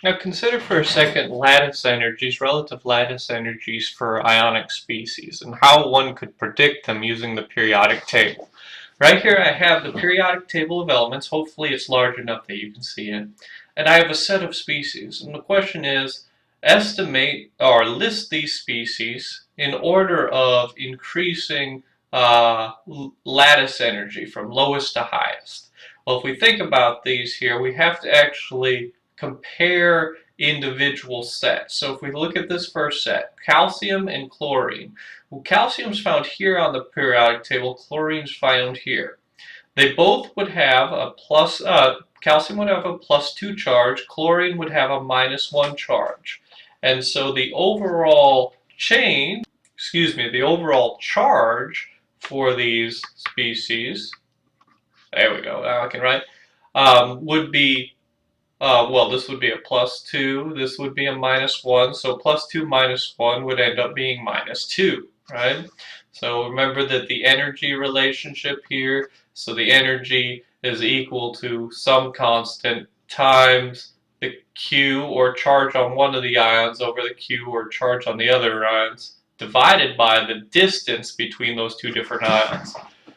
Now consider for a second lattice energies, relative lattice energies for ionic species, and how one could predict them using the periodic table. Right here I have the periodic table of elements. Hopefully it's large enough that you can see it. And I have a set of species. And the question is, estimate or list these species in order of increasing lattice energy from lowest to highest. Well, if we think about these here, we have to actually compare individual sets. So if we look at this first set, calcium and chlorine. Well, calcium is found here on the periodic table, chlorine is found here. They both would have a plus, calcium would have a +2 charge, chlorine would have a -1 charge. And so the overall the overall charge for these species, there we go, now I can write, would be well, this would be a +2, this would be a -1, so +2 -1 would end up being -2, right? So remember that the energy relationship here, so the energy is equal to some constant times the Q or charge on one of the ions over the Q or charge on the other ions, divided by the distance between those two different ions.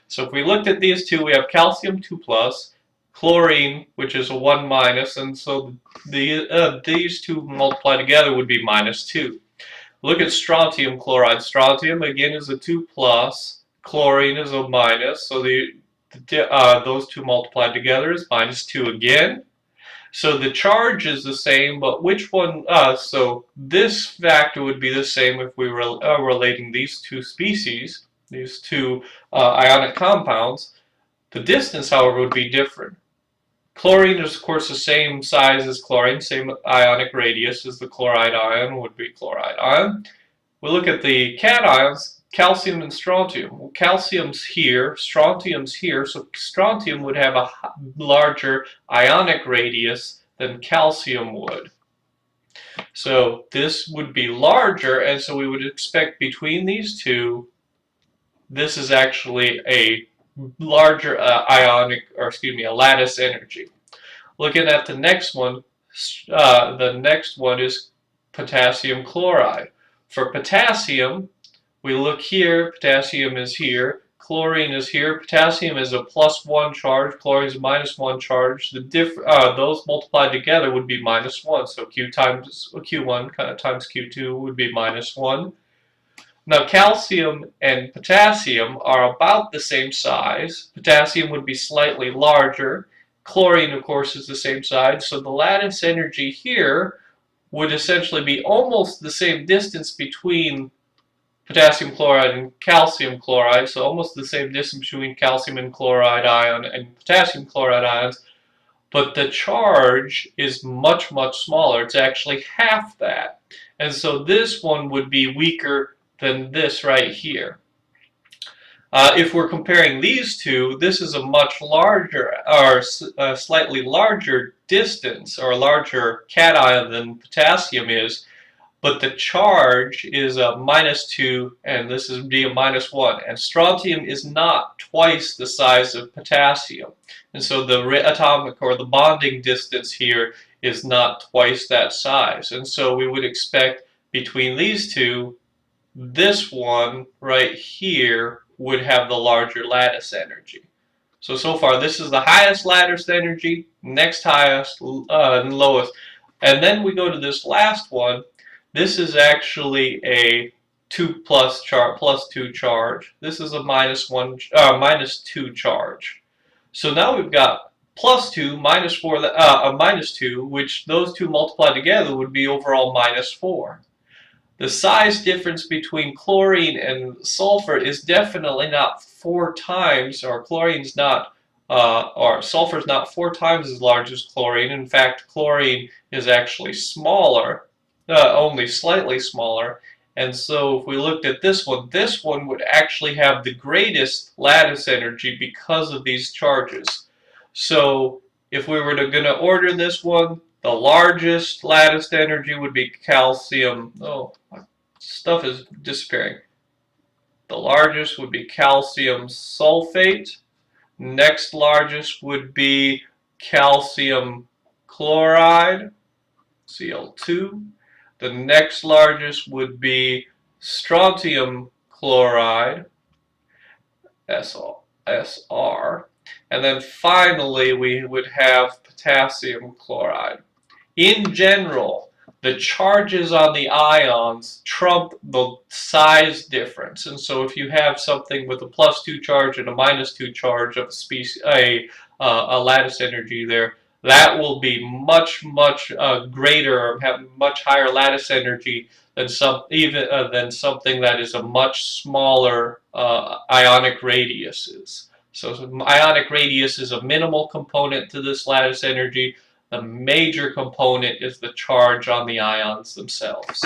So if we looked at these two, we have calcium 2+, chlorine, which is a 1 minus, and so these two multiplied together would be -2. Look at strontium chloride. Strontium again is a 2+, chlorine is a minus, so those two multiplied together is -2 again. So the charge is the same, but which one? So this factor would be the same if we were relating these two species, these two ionic compounds. The distance, however, would be different. Chlorine is, of course, the same size as chlorine, same ionic radius as the chloride ion would be chloride ion. We look at the cations, calcium and strontium. Well, calcium's here, strontium's here, so strontium would have a larger ionic radius than calcium would. So this would be larger, and so we would expect between these two, this is actually a larger a lattice energy. Looking at the next one is potassium chloride. For potassium, we look here, potassium is here, chlorine is here, potassium is a +1 charge, chlorine is a -1 charge. Those multiplied together would be -1, so Q times Q1 times Q2 would be -1. Now calcium and potassium are about the same size. Potassium would be slightly larger. Chlorine, of course, is the same size. So the lattice energy here would essentially be almost the same distance between potassium chloride and calcium chloride. So almost the same distance between calcium and chloride ion and potassium chloride ions. But the charge is much, much smaller. It's actually half that. And so this one would be weaker than this right here. If we're comparing these two, this is a much larger, or slightly larger distance, or larger cation than potassium is, but the charge is a -2, and this would be a -1. And strontium is not twice the size of potassium. And so the atomic, or the bonding distance here, is not twice that size. And so we would expect between these two, this one right here would have the larger lattice energy. So far this is the highest lattice energy, next highest and lowest. And then we go to this last one. This is actually a 2+2 charge. This is a -2 charge. So now we've got +2, -4, a -2, which those two multiplied together would be overall -4. The size difference between chlorine and sulfur is definitely not 4 times, or chlorine's not, or sulfur's not 4 times as large as chlorine. In fact, chlorine is actually smaller, only slightly smaller. And so if we looked at this one would actually have the greatest lattice energy because of these charges. So if we were going to order this one, the largest lattice energy would be calcium. Oh, my stuff is disappearing. The largest would be calcium sulfate. Next largest would be calcium chloride. Cl2. The next largest would be strontium chloride, SR. And then finally we would have potassium chloride. In general, the charges on the ions trump the size difference. And so if you have something with a +2 charge and a -2 charge of a lattice energy there, that will be much greater, or have much higher lattice energy than than something that is a much smaller ionic radius is. So ionic radius is a minimal component to this lattice energy. The major component is the charge on the ions themselves.